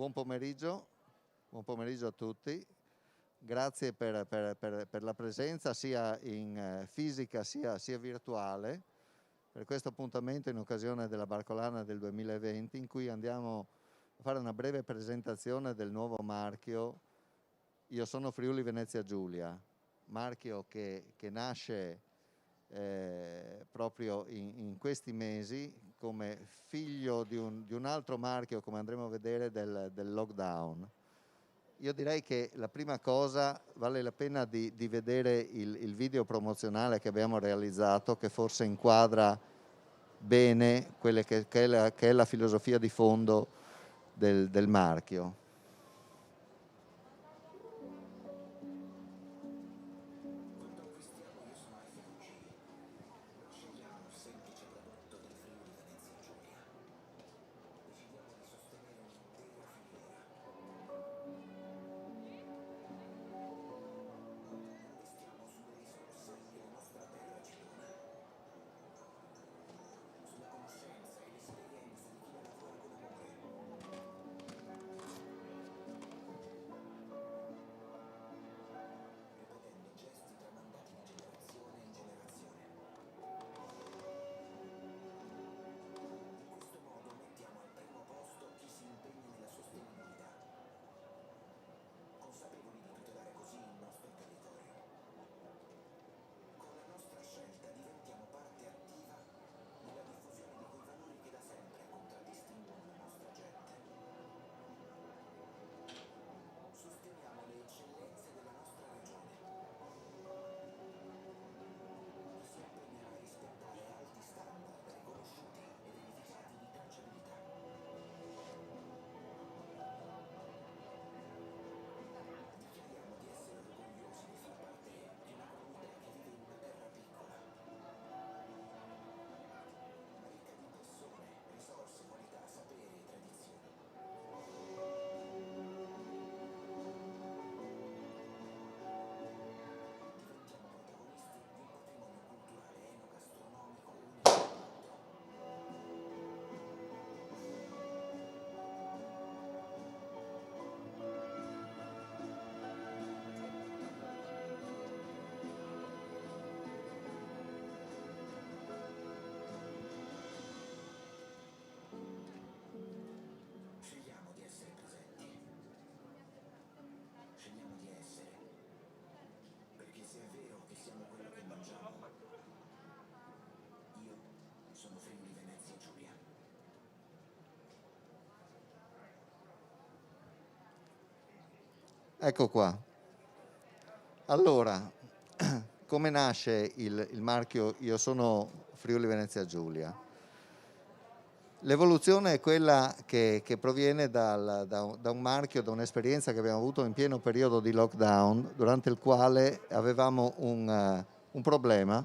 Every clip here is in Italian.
buon pomeriggio a tutti. Grazie per la presenza sia in fisica sia virtuale per questo appuntamento in occasione della Barcolana del 2020, in cui andiamo a fare una breve presentazione del nuovo marchio Io sono Friuli Venezia Giulia, marchio che nasce proprio in questi mesi come figlio di un altro marchio, come andremo a vedere, del lockdown. Io direi che la prima cosa vale la pena di vedere il video promozionale che abbiamo realizzato, che forse inquadra bene quelle che è la filosofia di fondo del marchio. Ecco qua. Allora, come nasce il marchio Io sono Friuli Venezia Giulia? L'evoluzione è quella che proviene da un marchio, da un'esperienza che abbiamo avuto in pieno periodo di lockdown, durante il quale avevamo un problema.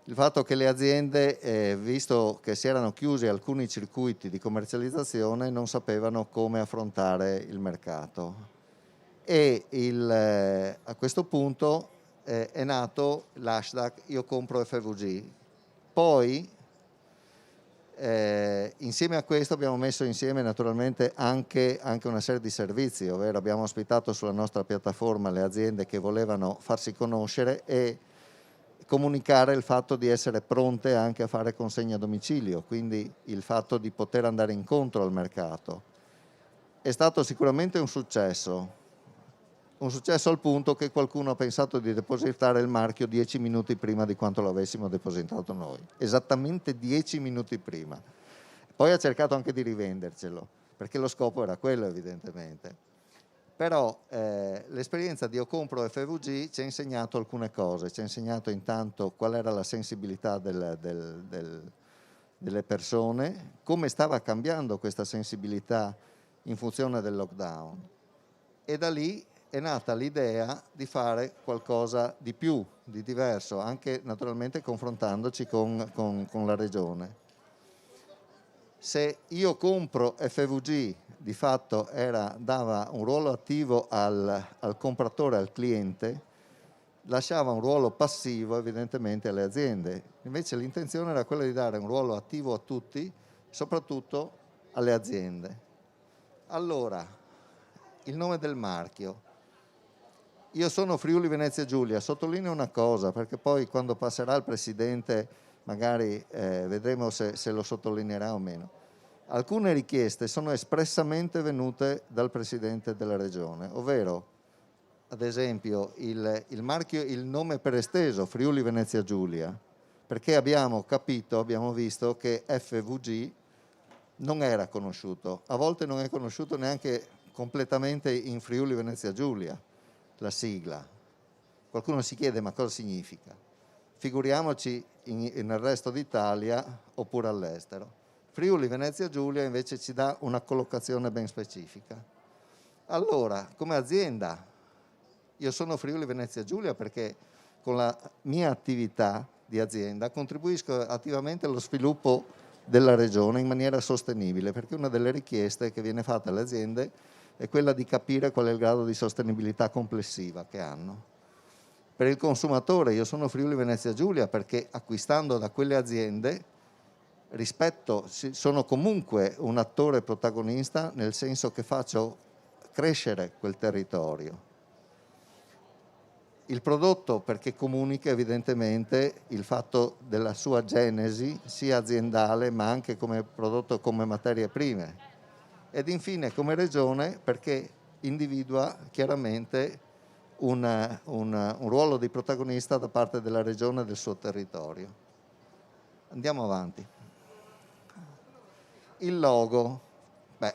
Il fatto che le aziende, visto che si erano chiusi alcuni circuiti di commercializzazione, non sapevano come affrontare il mercato. E a questo punto è nato l'hashtag Io compro FVG. Poi insieme a questo abbiamo messo insieme naturalmente anche una serie di servizi, ovvero abbiamo ospitato sulla nostra piattaforma le aziende che volevano farsi conoscere e comunicare il fatto di essere pronte anche a fare consegna a domicilio, quindi il fatto di poter andare incontro al mercato. È stato sicuramente un successo al punto che qualcuno ha pensato di depositare il marchio 10 minuti prima di quanto lo avessimo depositato noi, esattamente 10 minuti prima. Poi ha cercato anche di rivendercelo, perché lo scopo era quello evidentemente. Però l'esperienza di Io compro FVG ci ha insegnato alcune cose, ci ha insegnato intanto qual era la sensibilità delle persone, come stava cambiando questa sensibilità in funzione del lockdown, e da lì è nata l'idea di fare qualcosa di più, di diverso, anche naturalmente confrontandoci con la regione. Se Io compro FVG di fatto dava un ruolo attivo al compratore, al cliente, lasciava un ruolo passivo evidentemente alle aziende. Invece l'intenzione era quella di dare un ruolo attivo a tutti, soprattutto alle aziende. Allora, il nome del marchio. Io sono Friuli Venezia Giulia, sottolineo una cosa, perché poi quando passerà il Presidente magari vedremo se lo sottolineerà o meno. Alcune richieste sono espressamente venute dal Presidente della Regione, ovvero, ad esempio, il marchio, il nome per esteso, Friuli Venezia Giulia, perché abbiamo capito, abbiamo visto che FVG non era conosciuto, a volte non è conosciuto neanche completamente in Friuli Venezia Giulia, la sigla. Qualcuno si chiede ma cosa significa? Figuriamoci nel resto d'Italia oppure all'estero. Friuli Venezia Giulia invece ci dà una collocazione ben specifica. Allora, come azienda, io sono Friuli Venezia Giulia perché con la mia attività di azienda contribuisco attivamente allo sviluppo della regione in maniera sostenibile, perché una delle richieste che viene fatta alle aziende è quella di capire qual è il grado di sostenibilità complessiva che hanno. Per il consumatore io sono Friuli Venezia Giulia perché acquistando da quelle aziende sono comunque un attore protagonista, nel senso che faccio crescere quel territorio. Il prodotto perché comunica evidentemente il fatto della sua genesi sia aziendale ma anche come prodotto, come materie prime. Ed infine come regione perché individua chiaramente un ruolo di protagonista da parte della regione e del suo territorio. Andiamo avanti. Il logo. Beh,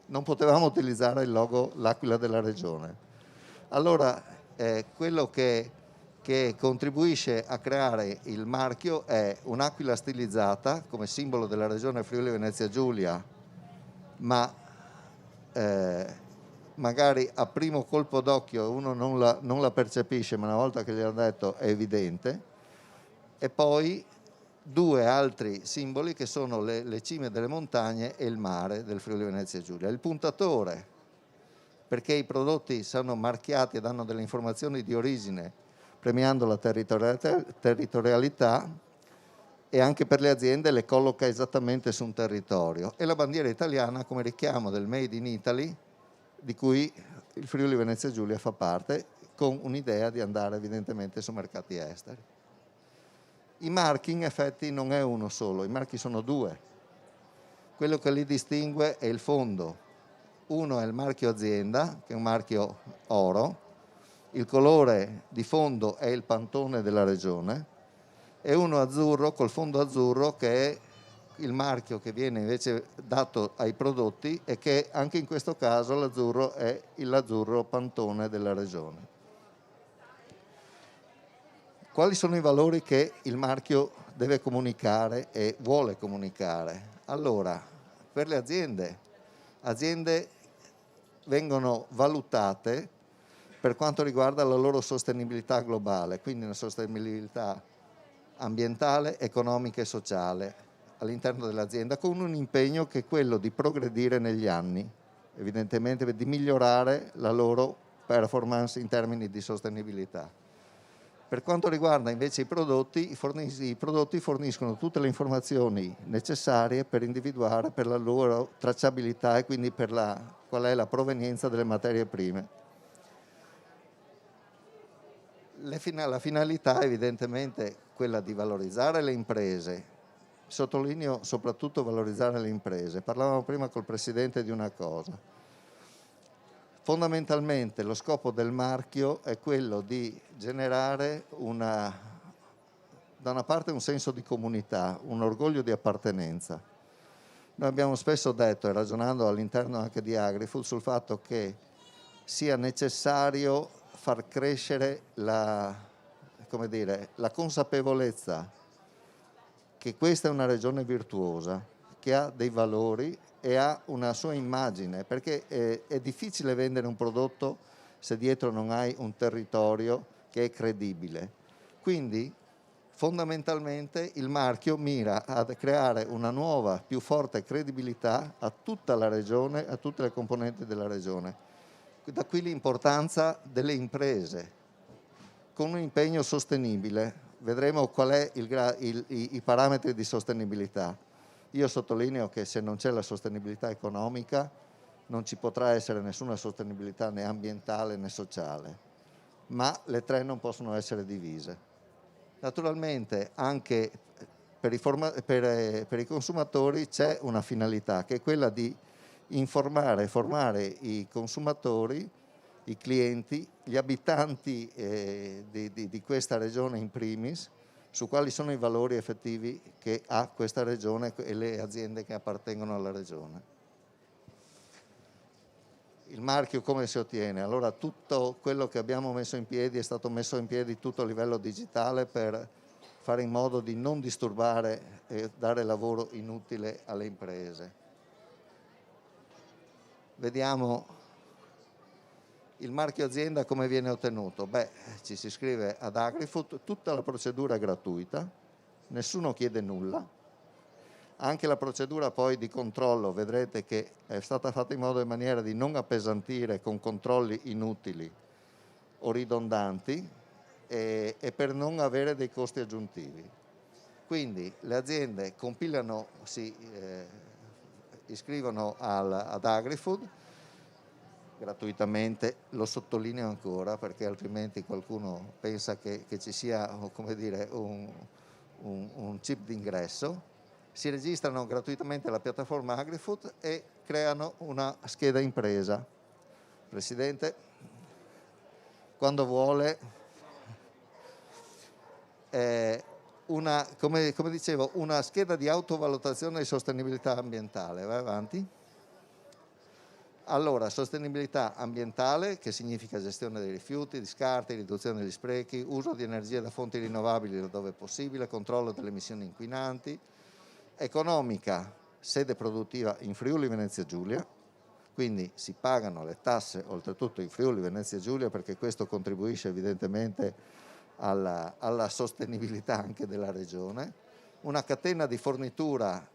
non potevamo utilizzare il logo l'Aquila della regione. Allora, quello che contribuisce a creare il marchio è un'aquila stilizzata come simbolo della regione Friuli Venezia Giulia, ma magari a primo colpo d'occhio uno non la percepisce, ma una volta che gliel'ho detto è evidente. E poi due altri simboli che sono le cime delle montagne e il mare del Friuli Venezia Giulia. Il puntatore, perché i prodotti sono marchiati e danno delle informazioni di origine, premiando la territorialità, e anche per le aziende le colloca esattamente su un territorio. E la bandiera italiana come richiamo del Made in Italy, di cui il Friuli Venezia Giulia fa parte, con un'idea di andare evidentemente su mercati esteri. I marchi in effetti non è uno solo, i marchi sono due. Quello che li distingue è il fondo. Uno è il marchio azienda, che è un marchio oro, il colore di fondo è il pantone della regione, e uno azzurro col fondo azzurro che è il marchio che viene invece dato ai prodotti e che anche in questo caso l'azzurro è l'azzurro pantone della regione. Quali sono i valori che il marchio deve comunicare e vuole comunicare? Allora, per le aziende vengono valutate per quanto riguarda la loro sostenibilità globale, quindi una sostenibilità ambientale, economica e sociale all'interno dell'azienda, con un impegno che è quello di progredire negli anni, evidentemente di migliorare la loro performance in termini di sostenibilità. Per quanto riguarda invece i prodotti forniscono tutte le informazioni necessarie per individuare per la loro tracciabilità e quindi per qual è la provenienza delle materie prime. La finalità è evidentemente quella di valorizzare le imprese, sottolineo soprattutto valorizzare le imprese. Parlavamo prima col Presidente di una cosa. Fondamentalmente lo scopo del marchio è quello di generare da una parte un senso di comunità, un orgoglio di appartenenza. Noi abbiamo spesso detto, e ragionando all'interno anche di AgriFood, sul fatto che sia necessario far crescere la consapevolezza che questa è una regione virtuosa, che ha dei valori e ha una sua immagine, perché è difficile vendere un prodotto se dietro non hai un territorio che è credibile. Quindi fondamentalmente il marchio mira a creare una nuova, più forte credibilità a tutta la regione, a tutte le componenti della regione. Da qui l'importanza delle imprese, con un impegno sostenibile. Vedremo qual è i parametri di sostenibilità. Io sottolineo che se non c'è la sostenibilità economica non ci potrà essere nessuna sostenibilità né ambientale né sociale, ma le tre non possono essere divise. Naturalmente anche per i consumatori c'è una finalità, che è quella di informare e formare i consumatori, i clienti, gli abitanti di questa regione in primis, su quali sono i valori effettivi che ha questa regione e le aziende che appartengono alla regione. Il marchio come si ottiene? Allora, tutto quello che abbiamo messo in piedi è stato messo in piedi tutto a livello digitale per fare in modo di non disturbare e dare lavoro inutile alle imprese. Vediamo il marchio azienda come viene ottenuto. Ci si iscrive ad AgriFood, tutta la procedura è gratuita, nessuno chiede nulla. Anche la procedura poi di controllo vedrete che è stata fatta in modo e maniera di non appesantire con controlli inutili o ridondanti e per non avere dei costi aggiuntivi. Quindi le aziende compilano, si iscrivono ad AgriFood gratuitamente, lo sottolineo ancora perché altrimenti qualcuno pensa che ci sia, come dire, un chip d'ingresso. Si registrano gratuitamente alla piattaforma AgriFood e creano una scheda impresa. Presidente, quando vuole, come dicevo, una scheda di autovalutazione e sostenibilità ambientale. Vai avanti. Allora, sostenibilità ambientale, che significa gestione dei rifiuti, di scarti, riduzione degli sprechi, uso di energie da fonti rinnovabili laddove è possibile, controllo delle emissioni inquinanti. Economica, sede produttiva in Friuli Venezia Giulia, quindi si pagano le tasse oltretutto in Friuli Venezia Giulia perché questo contribuisce evidentemente alla sostenibilità anche della regione, una catena di fornitura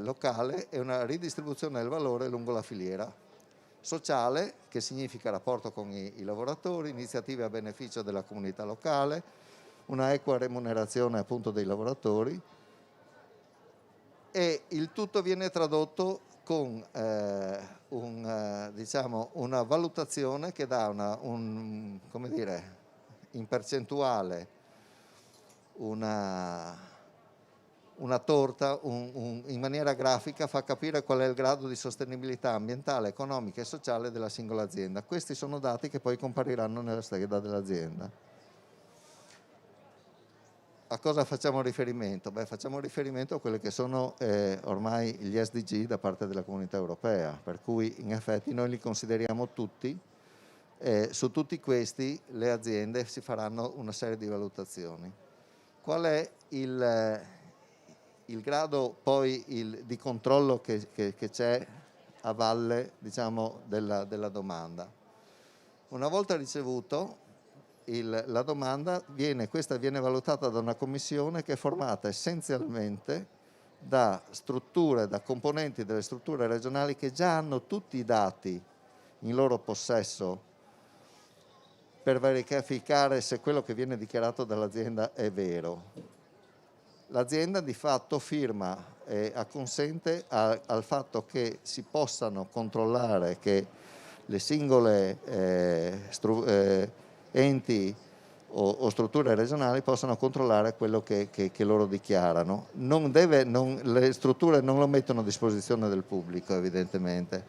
locale e una ridistribuzione del valore lungo la filiera. Sociale, che significa rapporto con i lavoratori, iniziative a beneficio della comunità locale, una equa remunerazione appunto dei lavoratori, e il tutto viene tradotto con una valutazione che dà in percentuale una torta, in maniera grafica fa capire qual è il grado di sostenibilità ambientale, economica e sociale della singola azienda. Questi sono dati che poi compariranno nella scheda dell'azienda. A cosa facciamo riferimento? Facciamo riferimento a quelli che sono ormai gli SDG da parte della Comunità Europea, per cui in effetti noi li consideriamo tutti. Su tutti questi le aziende si faranno una serie di valutazioni. Qual è il grado poi di controllo che c'è a valle, diciamo, della domanda? Una volta ricevuto la domanda, questa viene valutata da una commissione che è formata essenzialmente da componenti delle strutture regionali che già hanno tutti i dati in loro possesso per verificare se quello che viene dichiarato dall'azienda è vero. L'azienda di fatto firma e acconsente al fatto che si possano controllare, che le singole enti o strutture regionali possano controllare quello che loro dichiarano. Le strutture non lo mettono a disposizione del pubblico evidentemente,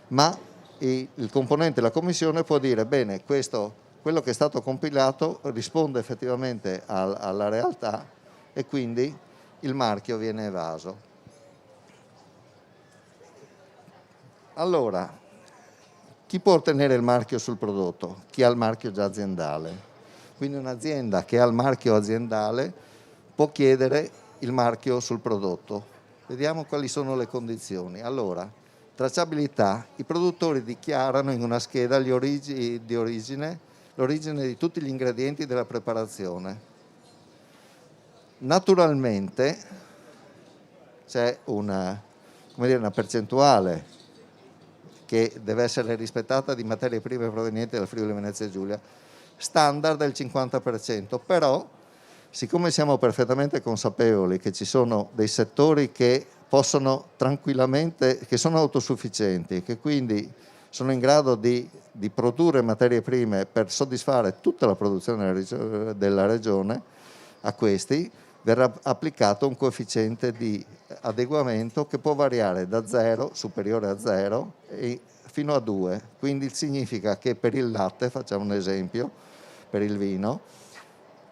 ma il componente della commissione può dire bene, quello che è stato compilato risponde effettivamente alla realtà e quindi il marchio viene evaso. Allora, chi può ottenere il marchio sul prodotto? Chi ha il marchio già aziendale. Quindi un'azienda che ha il marchio aziendale può chiedere il marchio sul prodotto. Vediamo quali sono le condizioni. Allora, tracciabilità. I produttori dichiarano in una scheda l'origine di tutti gli ingredienti della preparazione. Naturalmente c'è una percentuale che deve essere rispettata di materie prime provenienti dal Friuli Venezia Giulia, standard del 50%, però Siccome siamo perfettamente consapevoli che ci sono dei settori che possono tranquillamente, che sono autosufficienti, che quindi sono in grado di produrre materie prime per soddisfare tutta la produzione della regione, a questi verrà applicato un coefficiente di adeguamento che può variare da 0, superiore a 0, fino a 2. Quindi significa che per il latte, facciamo un esempio, per il vino,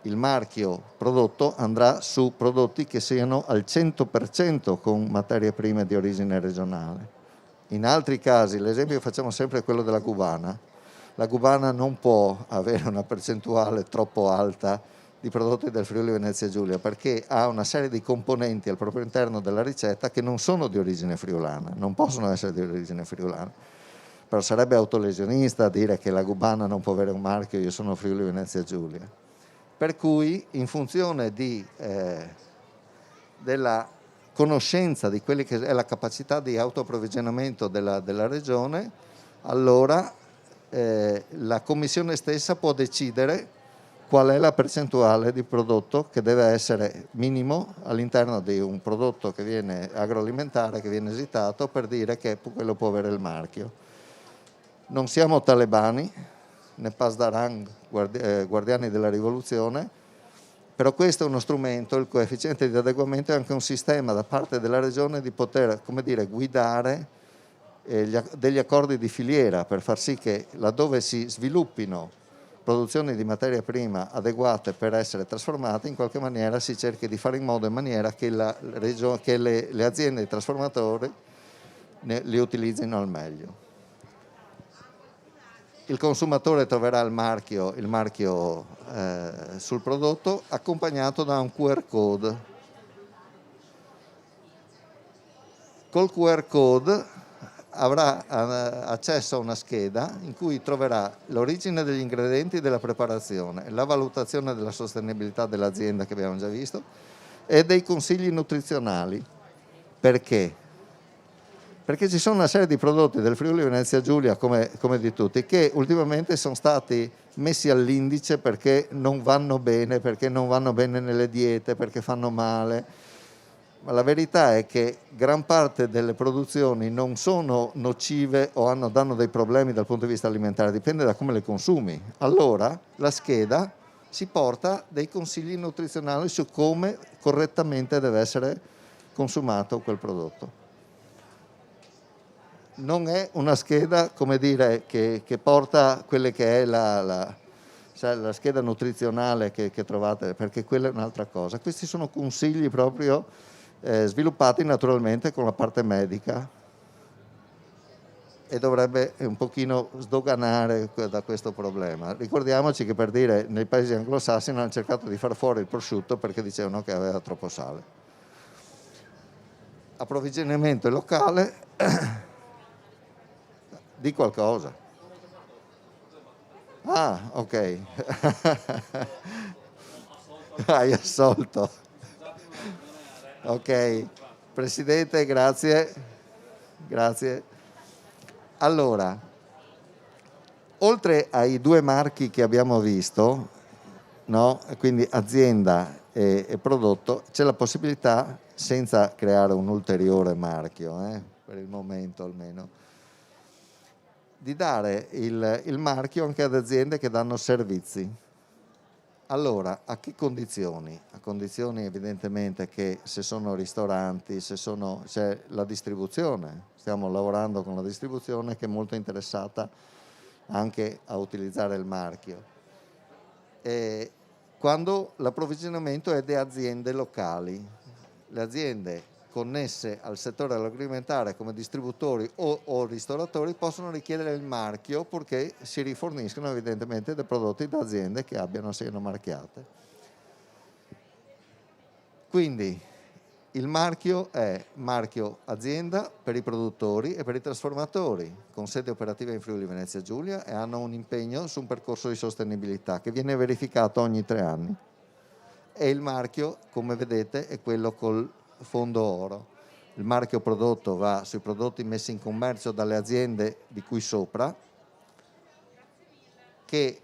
il marchio prodotto andrà su prodotti che siano al 100% con materie prime di origine regionale. In altri casi, l'esempio che facciamo sempre è quello della cubana. La cubana non può avere una percentuale troppo alta di prodotti del Friuli Venezia Giulia perché ha una serie di componenti al proprio interno della ricetta che non sono di origine friulana, non possono essere di origine friulana. Però sarebbe autolesionista dire che la cubana non può avere un marchio, io sono Friuli Venezia Giulia. Per cui, in funzione della conoscenza di quelli che è la capacità di autoapprovvigionamento della regione, allora la commissione stessa può decidere qual è la percentuale di prodotto che deve essere minimo all'interno di un prodotto che viene agroalimentare, che viene esitato, per dire che quello può avere il marchio. Non siamo talebani, né Pasdarang, guardiani della rivoluzione, però questo è uno strumento, il coefficiente di adeguamento è anche un sistema da parte della regione di poter, come dire, guidare degli accordi di filiera per far sì che laddove si sviluppino produzioni di materia prima adeguate per essere trasformate, in qualche maniera si cerchi di fare in modo in maniera che le aziende trasformatori li utilizzino al meglio. Il consumatore troverà il marchio sul prodotto accompagnato da un QR code. Col QR code avrà accesso a una scheda in cui troverà l'origine degli ingredienti della preparazione, la valutazione della sostenibilità dell'azienda che abbiamo già visto e dei consigli nutrizionali. Perché? Perché ci sono una serie di prodotti del Friuli Venezia Giulia, come di tutti, che ultimamente sono stati messi all'indice perché non vanno bene nelle diete, perché fanno male. Ma la verità è che gran parte delle produzioni non sono nocive o danno dei problemi dal punto di vista alimentare, dipende da come le consumi. Allora la scheda si porta dei consigli nutrizionali su come correttamente deve essere consumato quel prodotto. Non è una scheda, come dire, che porta quelle che è la scheda nutrizionale che trovate, perché quella è un'altra cosa. Questi sono consigli proprio sviluppati naturalmente con la parte medica e dovrebbe un pochino sdoganare da questo problema. Ricordiamoci che, per dire, nei paesi anglosassoni hanno cercato di far fuori il prosciutto perché dicevano che aveva troppo sale. Approvvigionamento locale di qualcosa. Ah, ok. Hai assolto. Ok. Presidente, grazie. Grazie. Allora, oltre ai due marchi che abbiamo visto, no? Quindi azienda e prodotto, c'è la possibilità, senza creare un ulteriore marchio, per il momento almeno, di dare il marchio anche ad aziende che danno servizi. Allora, a che condizioni? A condizioni evidentemente che se sono ristoranti, c'è la distribuzione, stiamo lavorando con la distribuzione che è molto interessata anche a utilizzare il marchio. E quando l'approvvigionamento è di aziende locali, le aziende connesse al settore agroalimentare come distributori o ristoratori possono richiedere il marchio purché si riforniscono evidentemente dei prodotti da aziende che siano marchiate. Quindi il marchio è marchio azienda per i produttori e per i trasformatori, con sede operativa in Friuli Venezia Giulia, e hanno un impegno su un percorso di sostenibilità che viene verificato ogni 3 anni. E il marchio, come vedete, è quello col fondo oro. Il marchio prodotto va sui prodotti messi in commercio dalle aziende di cui sopra, che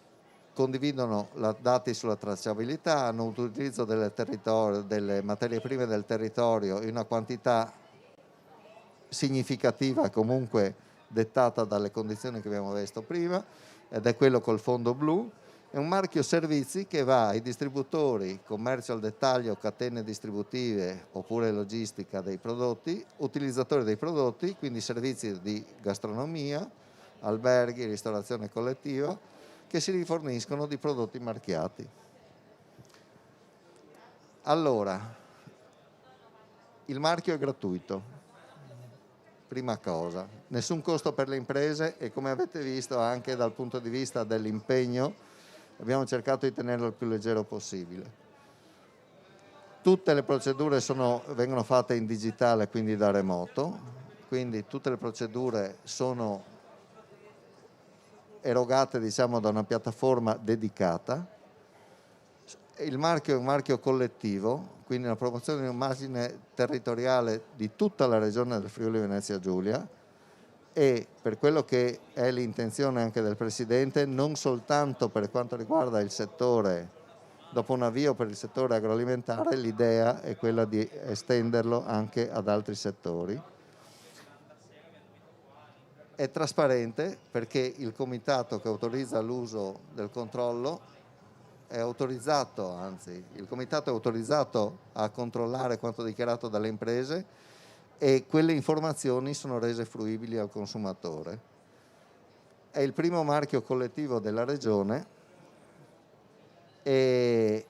condividono dati sulla tracciabilità, hanno un utilizzo delle materie prime del territorio in una quantità significativa, comunque dettata dalle condizioni che abbiamo visto prima, ed è quello col fondo blu. È un marchio servizi che va ai distributori, commercio al dettaglio, catene distributive oppure logistica dei prodotti, utilizzatori dei prodotti, quindi servizi di gastronomia, alberghi, ristorazione collettiva, che si riforniscono di prodotti marchiati. Allora, il marchio è gratuito, prima cosa, nessun costo per le imprese e, come avete visto, anche dal punto di vista dell'impegno abbiamo cercato di tenerlo il più leggero possibile. Tutte le procedure vengono fatte in digitale, quindi da remoto, quindi tutte le procedure sono erogate, diciamo, da una piattaforma dedicata. Il marchio è un marchio collettivo, quindi una promozione di un'immagine territoriale di tutta la regione del Friuli Venezia Giulia, e per quello che è l'intenzione anche del Presidente, non soltanto per quanto riguarda il settore, dopo un avvio per il settore agroalimentare, l'idea è quella di estenderlo anche ad altri settori. È trasparente perché il comitato che autorizza l'uso del controllo è autorizzato, anzi, il comitato è autorizzato a controllare quanto dichiarato dalle imprese, e quelle informazioni sono rese fruibili al consumatore. È il primo marchio collettivo della regione e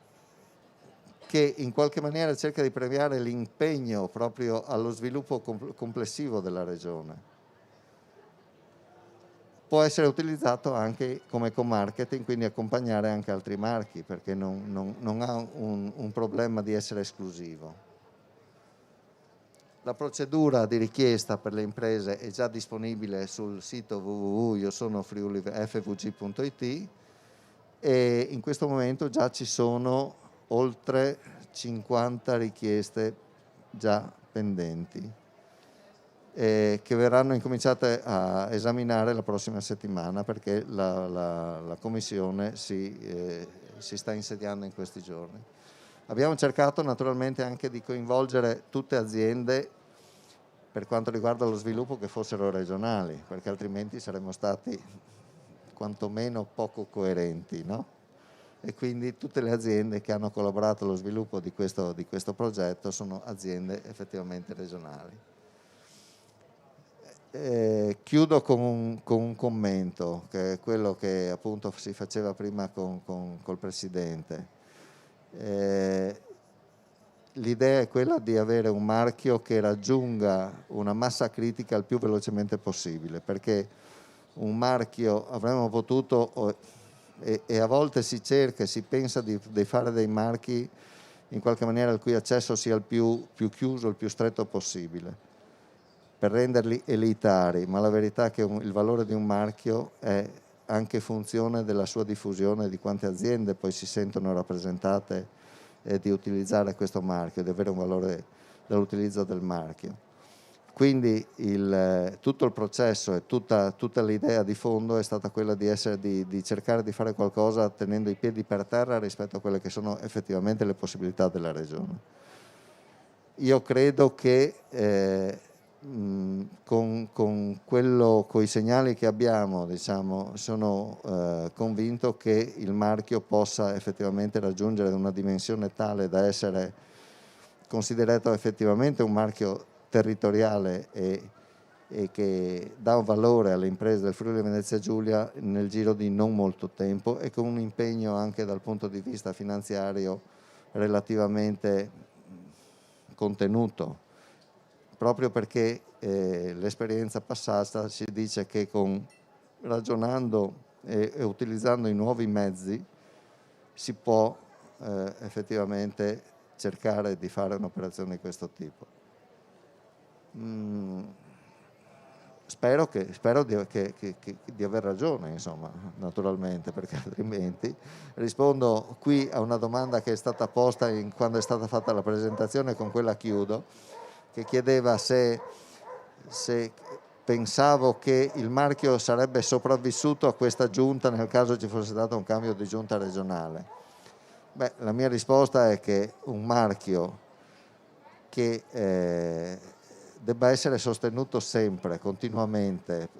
che in qualche maniera cerca di premiare l'impegno proprio allo sviluppo complessivo della regione. Può essere utilizzato anche come co-marketing, quindi accompagnare anche altri marchi, perché non ha un problema di essere esclusivo. La procedura di richiesta per le imprese è già disponibile sul sito www.iosonofriulifvg.it e in questo momento già ci sono oltre 50 richieste già pendenti che verranno incominciate a esaminare la prossima settimana, perché la commissione si sta insediando in questi giorni. Abbiamo cercato naturalmente anche di coinvolgere tutte aziende per quanto riguarda lo sviluppo che fossero regionali, perché altrimenti saremmo stati quantomeno poco coerenti, no? E quindi tutte le aziende che hanno collaborato allo sviluppo di questo progetto sono aziende effettivamente regionali. Chiudo con un commento, che è quello che appunto si faceva prima col Presidente. L'idea è quella di avere un marchio che raggiunga una massa critica il più velocemente possibile, perché un marchio avremmo potuto, e a volte si cerca, si pensa di fare dei marchi in qualche maniera il cui accesso sia il più chiuso, il più stretto possibile, per renderli elitari, ma la verità è che il valore di un marchio è anche funzione della sua diffusione, di quante aziende poi si sentono rappresentate di utilizzare questo marchio, di avere un valore dell'utilizzo del marchio. Quindi tutto il processo e tutta l'idea di fondo è stata quella di cercare di fare qualcosa tenendo i piedi per terra rispetto a quelle che sono effettivamente le possibilità della regione. Io credo che con i segnali che abbiamo, diciamo, sono convinto che il marchio possa effettivamente raggiungere una dimensione tale da essere considerato effettivamente un marchio territoriale e che dà un valore alle imprese del Friuli Venezia Giulia nel giro di non molto tempo, e con un impegno anche dal punto di vista finanziario relativamente contenuto, proprio perché l'esperienza passata ci dice che ragionando e utilizzando i nuovi mezzi si può effettivamente cercare di fare un'operazione di questo tipo. Spero di aver ragione, insomma, naturalmente, perché altrimenti rispondo qui a una domanda che è stata posta quando è stata fatta la presentazione, con quella chiudo, che chiedeva se pensavo che il marchio sarebbe sopravvissuto a questa giunta nel caso ci fosse stato un cambio di giunta regionale. Beh, la mia risposta è che un marchio che debba essere sostenuto sempre, continuamente,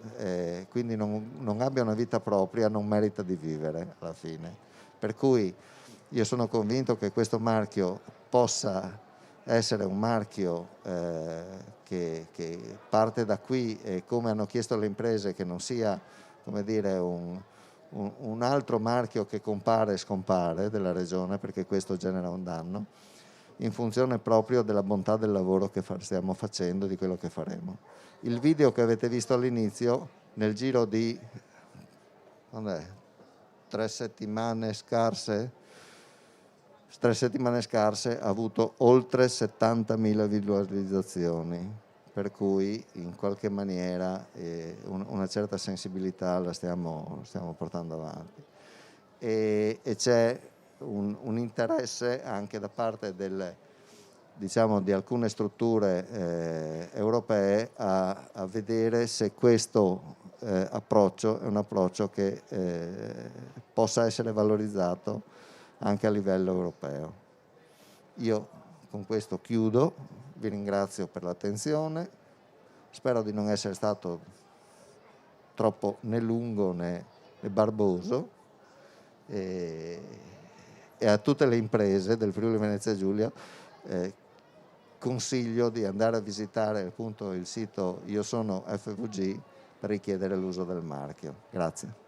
quindi non abbia una vita propria, non merita di vivere alla fine. Per cui io sono convinto che questo marchio possa essere un marchio che parte da qui e, come hanno chiesto le imprese, che non sia, come dire, un altro marchio che compare e scompare della regione, perché questo genera un danno, in funzione proprio della bontà del lavoro che stiamo facendo, di quello che faremo. Il video che avete visto all'inizio, nel giro di 3 settimane scarse, ha avuto oltre 70.000 visualizzazioni, per cui in qualche maniera una certa sensibilità la stiamo portando avanti. E c'è un interesse anche da parte di alcune strutture europee a vedere se questo approccio è un approccio che possa essere valorizzato anche a livello europeo. Io con questo chiudo, vi ringrazio per l'attenzione, spero di non essere stato troppo né lungo né barboso, e a tutte le imprese del Friuli Venezia Giulia consiglio di andare a visitare appunto il sito Io Sono FVG per richiedere l'uso del marchio. Grazie.